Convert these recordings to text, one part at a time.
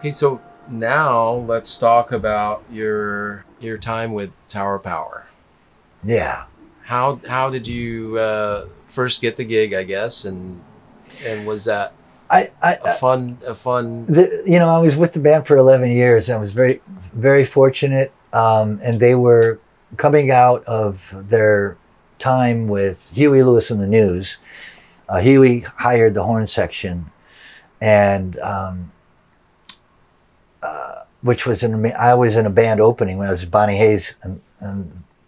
Okay, so now let's talk about your time with Tower Power. Yeah. How did you first get the gig, I guess, and was that a fun you know, I was with the band for 11 years. I was very, very fortunate, and they were coming out of their time with Huey Lewis and the News. Huey hired the horn section, and which was I was in a band opening when I was Bonnie Hayes, and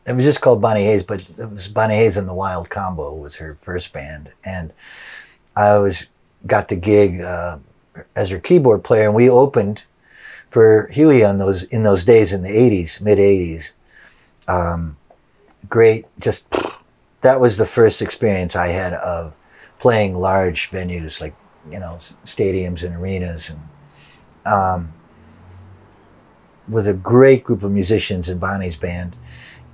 it was just called Bonnie Hayes, but it was Bonnie Hayes and the Wild Combo was her first band, and I got the gig as her keyboard player, and we opened for Huey in those days in the 80s, mid 80s. Great, just that was the first experience I had of playing large venues like, you know, stadiums and arenas, and with a great group of musicians in Bonnie's band.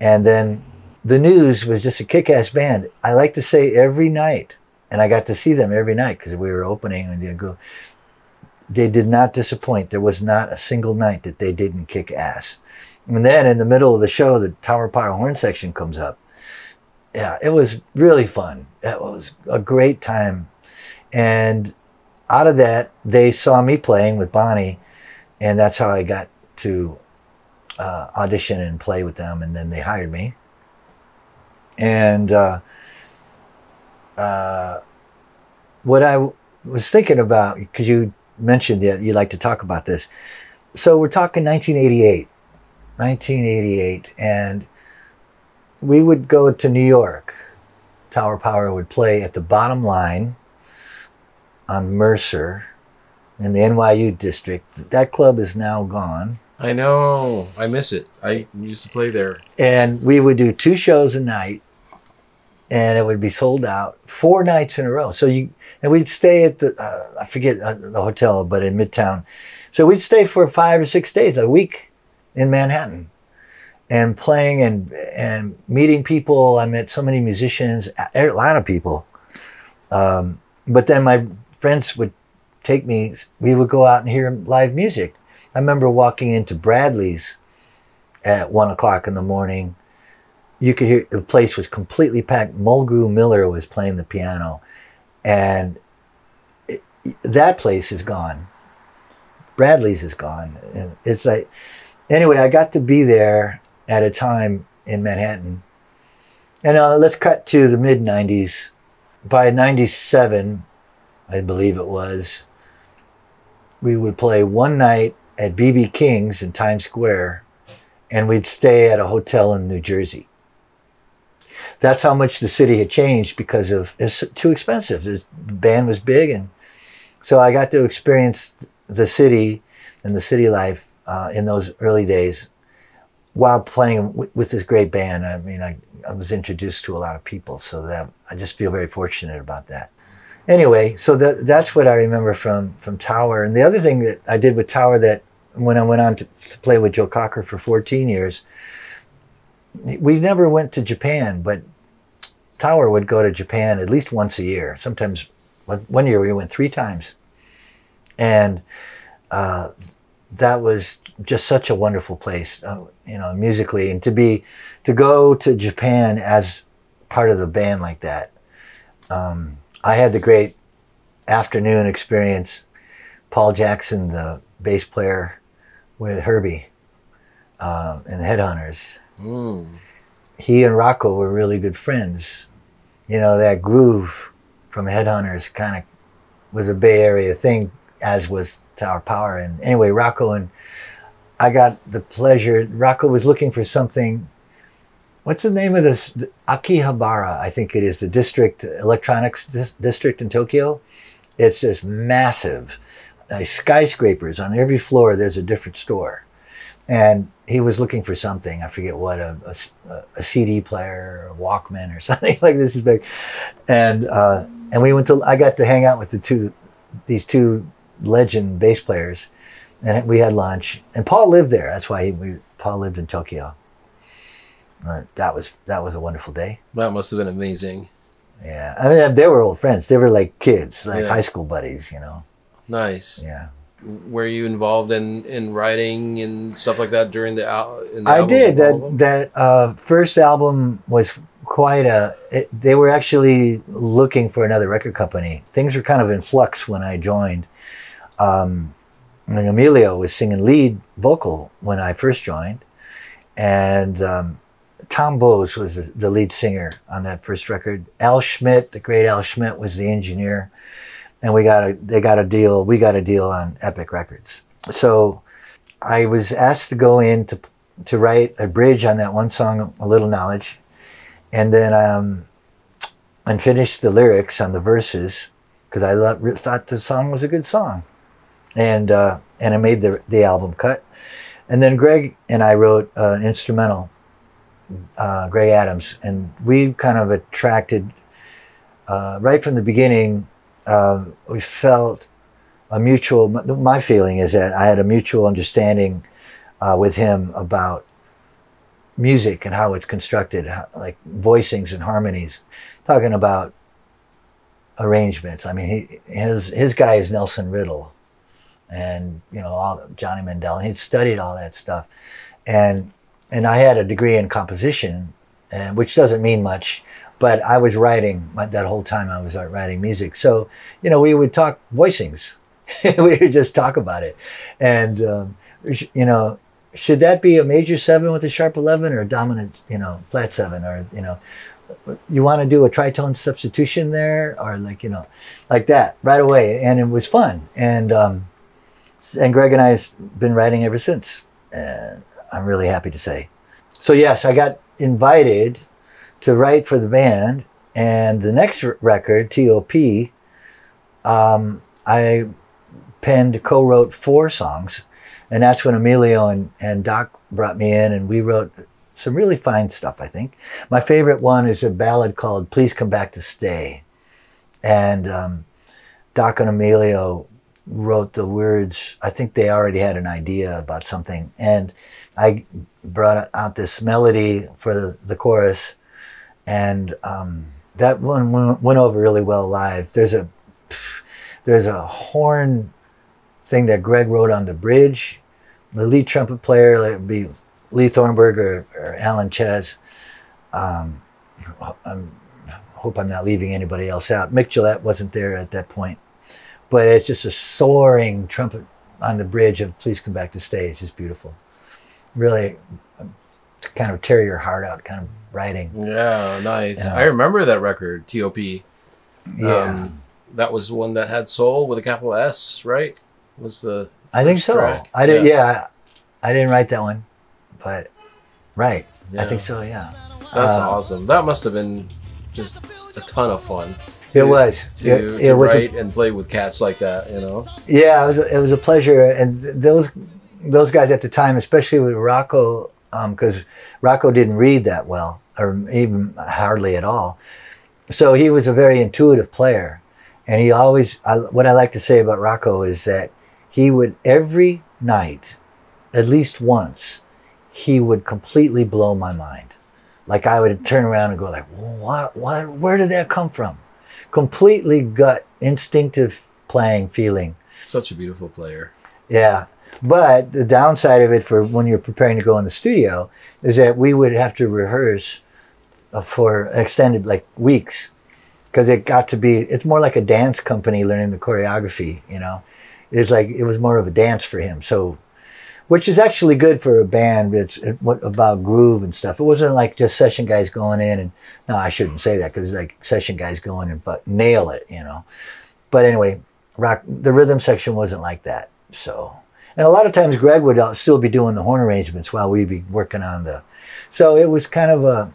And then the News was just a kick-ass band. I like to say every night, and I got to see them every night because we were opening, and they did not disappoint. There was not a single night that they didn't kick ass. And then in the middle of the show, the Tower Power horn section comes up. Yeah, it was really fun. It was a great time. And out of that, they saw me playing with Bonnie, and that's how I got to audition and play with them, and then they hired me. And what I was thinking about, because you mentioned that you like to talk about this, so we're talking 1988, and we would go to New York. Tower Power would play at the Bottom Line on Mercer in the NYU district. That club is now gone. I know. I miss it. I used to play there. And we would do 2 shows a night, and it would be sold out 4 nights in a row. And we'd stay at the, I forget the hotel, but in Midtown. So we'd stay for 5 or 6 days a week in Manhattan and playing and meeting people. I met so many musicians, a lot of people. But then my friends would take me, we would go out and hear live music. I remember walking into Bradley's at 1 o'clock in the morning. You could hear the place was completely packed. Mulgrew Miller was playing the piano, and that place is gone. Bradley's is gone. And it's like, anyway, I got to be there at a time in Manhattan. And let's cut to the mid 90s. By 97, I believe it was, we would play one night at BB King's in Times Square, and we'd stay at a hotel in New Jersey. That's how much the city had changed because of it's too expensive. The band was big, and so I got to experience the city and the city life in those early days while playing with this great band. I mean, I was introduced to a lot of people, so that I just feel very fortunate about that. Anyway, so that's what I remember from Tower. And the other thing that I did with Tower, that when I went on to play with Joe Cocker for 14 years, we never went to Japan, but Tower would go to Japan at least once a year. Sometimes, one year we went 3 times. And that was just such a wonderful place, you know, musically. And to go to Japan as part of the band like that, I had the great afternoon experience. Paul Jackson, the bass player with Herbie and the Headhunters. He and Rocco were really good friends. You know, that groove from Headhunters kind of was a Bay Area thing, as was Tower Power. And anyway, Rocco and I got the pleasure. Rocco was looking for something. What's the name of this? Akihabara, I think it is, the district, electronics district in Tokyo. It's just massive. Skyscrapers on every floor. There's a different store. And he was looking for something. I forget what, a CD player or a Walkman or something like this is big. And we went to, I got to hang out with these two legend bass players, and we had lunch. And Paul lived there. That's why Paul lived in Tokyo. That was a wonderful day. That must have been amazing. Yeah, I mean, they were old friends. They were like kids, like high school buddies, you know. Nice. Yeah. were you involved in writing and stuff like that during the album? I did. That first album was quite they were actually looking for another record company. Things were kind of in flux when I joined. And Emilio was singing lead vocal when I first joined, and Tom Bowes was the lead singer on that first record. Al Schmidt, the great Al Schmidt, was the engineer, and we got a deal on Epic Records. So I was asked to go in to write a bridge on that one song, A Little Knowledge, and then and finish the lyrics on the verses, because I thought the song was a good song. And I made the album cut. And then Greg and I wrote instrumental, Greg Adams, and we kind of attracted, right from the beginning, we felt my feeling is that I had a mutual understanding with him about music and how it's constructed, like voicings and harmonies, talking about arrangements. I mean, his guy is Nelson Riddle, and all Johnny Mandel, and he'd studied all that stuff, and I had a degree in composition, which doesn't mean much, but I was writing that whole time. I was writing music, so we would talk voicings. We would just talk about it, and should that be a major 7 with a sharp 11 or a dominant flat 7, or you want to do a tritone substitution there, or like that right away, and it was fun. And Greg and I have been writing ever since, and I'm really happy to say. So yes, I got invited to write for the band, and the next record, T.O.P., I co-wrote 4 songs, and that's when Emilio and Doc brought me in, and we wrote some really fine stuff, I think. My favorite one is a ballad called Please Come Back to Stay, and Doc and Emilio wrote the words. I think they already had an idea about something, and I brought out this melody for the chorus, and that one went over really well live. There's a horn thing that Greg wrote on the bridge. The lead trumpet player, that would be Lee Thornburg or Alan Ches. I hope I'm not leaving anybody else out. Mick Gillette wasn't there at that point. But it's just a soaring trumpet on the bridge of Please Come Back to Stay. It's just beautiful. Really kind of tear your heart out kind of writing. Yeah, nice. I remember that record, T.O.P. Yeah. That was one that had soul with a capital S, right? I think so. Track. I didn't write that one, but right. Yeah. I think so, yeah. That's awesome. That must have been just a ton of fun. It was to write and play with cats like that, Yeah, it was a pleasure, and those guys at the time, especially with Rocco, because Rocco didn't read that well, or even hardly at all. So he was a very intuitive player, and he always. What I like to say about Rocco is that he would every night, at least once, he would completely blow my mind. Like I would turn around and go like, "What? Where did that come from?" Completely gut, instinctive playing, feeling. Such a beautiful player. Yeah. But the downside of it for when you're preparing to go in the studio is that we would have to rehearse for extended weeks, because it's more like a dance company learning the choreography, It's like, it was more of a dance for him. So, which is actually good for a band. It's about groove and stuff. It wasn't like just session guys going in and, no, I shouldn't say that, because like session guys go in and nail it, But anyway, the rhythm section wasn't like that. So, and a lot of times Greg would still be doing the horn arrangements while we'd be working on so it was kind of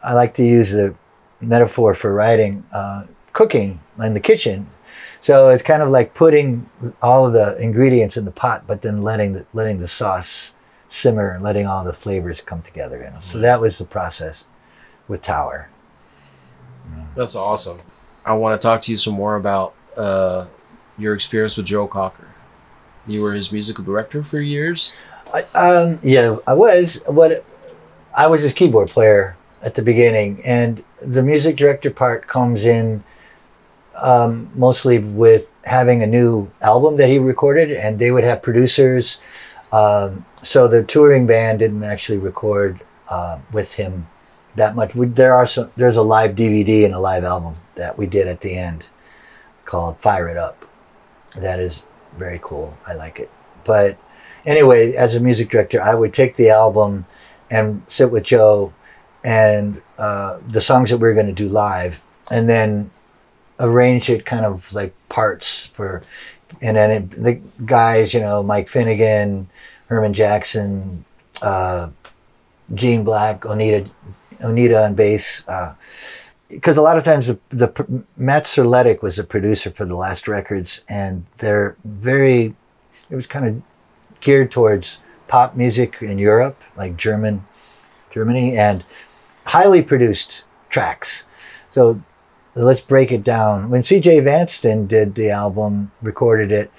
I like to use the metaphor for writing, cooking in the kitchen. So it's kind of like putting all of the ingredients in the pot, but then letting the sauce simmer and letting all the flavors come together. So that was the process with Tower. That's awesome. I want to talk to you some more about your experience with Joe Cocker. You were his musical director for years. Yeah, I was. I was his keyboard player at the beginning, and the music director part comes in mostly with having a new album that he recorded, and they would have producers. So the touring band didn't actually record with him that much. There's a live DVD and a live album that we did at the end called Fire It Up. That is very cool. I like it. But anyway, as a music director, I would take the album and sit with Joe and the songs that we were going to do live, and then arrange it kind of like parts for, and then the guys, you know, Mike Finnegan, Herman Jackson, Gene Black, Onita on bass. Because a lot of times Matt Serletic was a producer for the last records, and it was kind of geared towards pop music in Europe, like Germany, and highly produced tracks. So let's break it down. When C.J. Vanston did the album, recorded it,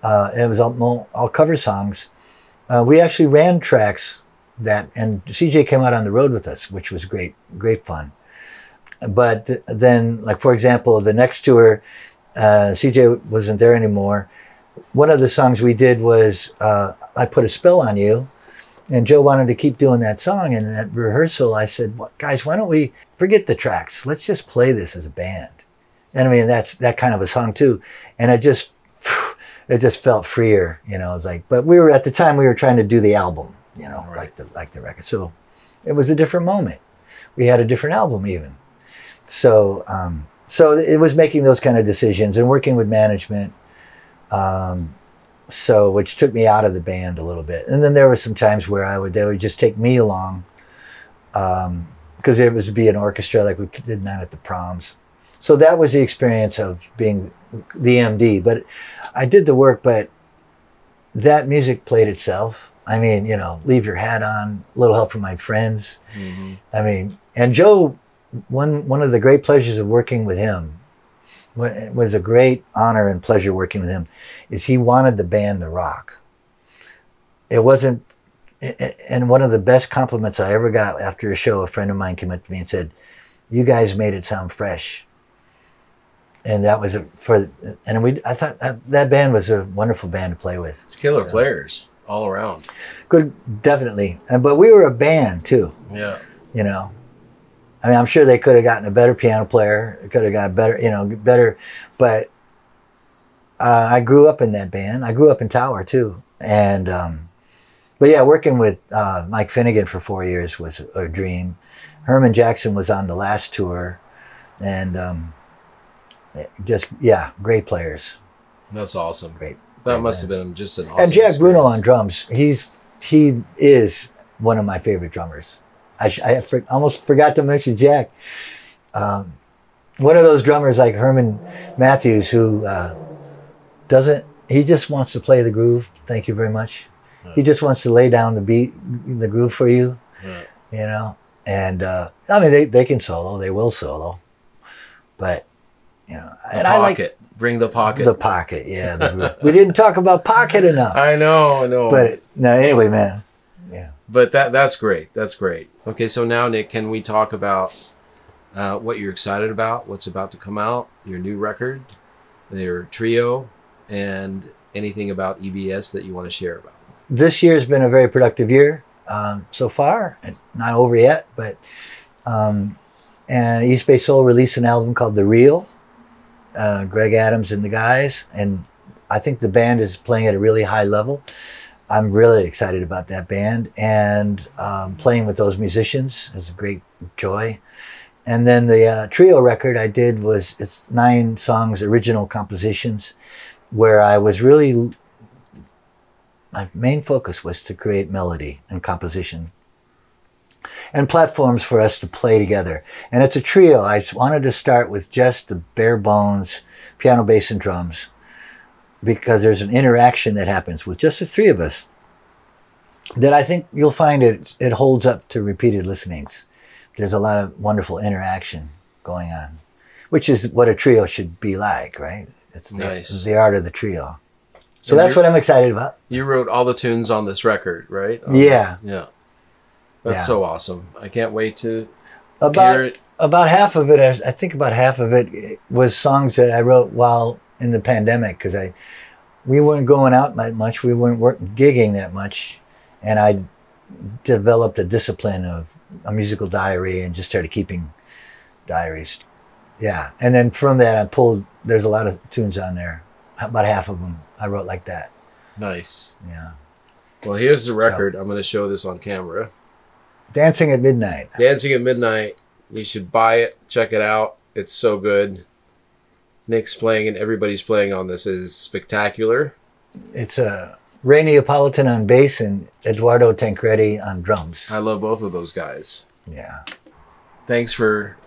it was all cover songs. We actually ran tracks and C.J. came out on the road with us, which was great fun. But then, like, for example, the next tour, CJ wasn't there anymore. One of the songs we did was I Put a Spell on You. And Joe wanted to keep doing that song. And at rehearsal, I said, well, guys, why don't we forget the tracks? Let's just play this as a band. And I mean, that's that kind of a song too. And it just felt freer, you know. It was like, but at the time we were trying to do the album, you know, right. like the record. So it was a different moment. We had a different album even. So it was making those kind of decisions and working with management, which took me out of the band a little bit. And then there were some times where they would just take me along, because it was to be an orchestra like we did that at the proms. So that was the experience of being the MD. But I did the work, but that music played itself. I mean, you know, Leave Your Hat On, Little Help from My Friends. Mm-hmm. I mean, and Joe, one of the great pleasures of working with him, it was a great honor and pleasure working with him, is he wanted the band to rock. It wasn't, and one of the best compliments I ever got after a show, a friend of mine came up to me and said, "You guys made it sound fresh." And that was I thought that band was a wonderful band to play with. It's killer players all around. Good, definitely. But we were a band too. Yeah. You know, I mean, I'm sure they could have gotten a better piano player. Could have got better. But I grew up in that band. I grew up in Tower too. And, but yeah, working with Mike Finnegan for 4 years was a dream. Herman Jackson was on the last tour. And great players. That's awesome. Great. That must have been just an awesome And Jack experience. Bruno on drums. He is one of my favorite drummers. I almost forgot to mention Jack. One of those drummers like Herman Matthews who he just wants to play the groove. Thank you very much. Yeah. He just wants to lay down the beat, the groove for you, you know. And I mean, they can solo. They will solo. But, you know. And I like bring the pocket. The pocket, yeah. The groove. We didn't talk about pocket enough. I know. But no, anyway, man. Yeah. But that's great. That's great. Okay, so now, Nick, can we talk about what you're excited about, what's about to come out, your new record, your trio, and anything about EBS that you want to share about? This year has been a very productive year so far. Not over yet, but and East Bay Soul released an album called The Real. Greg Adams and the guys, and I think the band is playing at a really high level. I'm really excited about that band, and playing with those musicians is a great joy. And then the trio record I did it's 9 songs, original compositions, where I was really, my main focus was to create melody and composition and platforms for us to play together. And it's a trio. I wanted to start with just the bare bones piano, bass, and drums, because there's an interaction that happens with just the 3 of us that I think you'll find it holds up to repeated listenings. There's a lot of wonderful interaction going on, which is what a trio should be like, right? It's nice. The art of the trio. So that's what I'm excited about. You wrote all the tunes on this record, right? Yeah. Yeah. That's so awesome. I can't wait to hear About it. about half of it, I think about half of it was songs that I wrote while in the pandemic, because we weren't going out that much, we weren't gigging that much, and I developed a discipline of a musical diary and just started keeping diaries. Yeah, and then from that there's a lot of tunes on there. About half of them I wrote like that. Nice. Yeah. Well, here's the record. I'm going to show this on camera. Dancing at Midnight. Dancing at Midnight. You should buy it. Check it out. It's so good. Nick's playing and everybody's playing on this is spectacular. It's Ray Neapolitan on bass and Eduardo Tancredi on drums. I love both of those guys. Yeah. Thanks for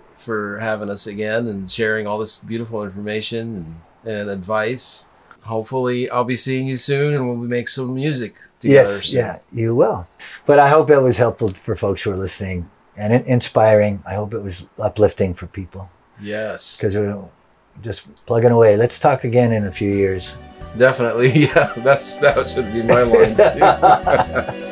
having us again and sharing all this beautiful information and advice. Hopefully I'll be seeing you soon and we'll make some music together soon. Yeah, you will. But I hope it was helpful for folks who are listening and inspiring. I hope it was uplifting for people. Yes. Because we're just plugging away. Let's talk again in a few years. Definitely. Yeah, that should be my line too.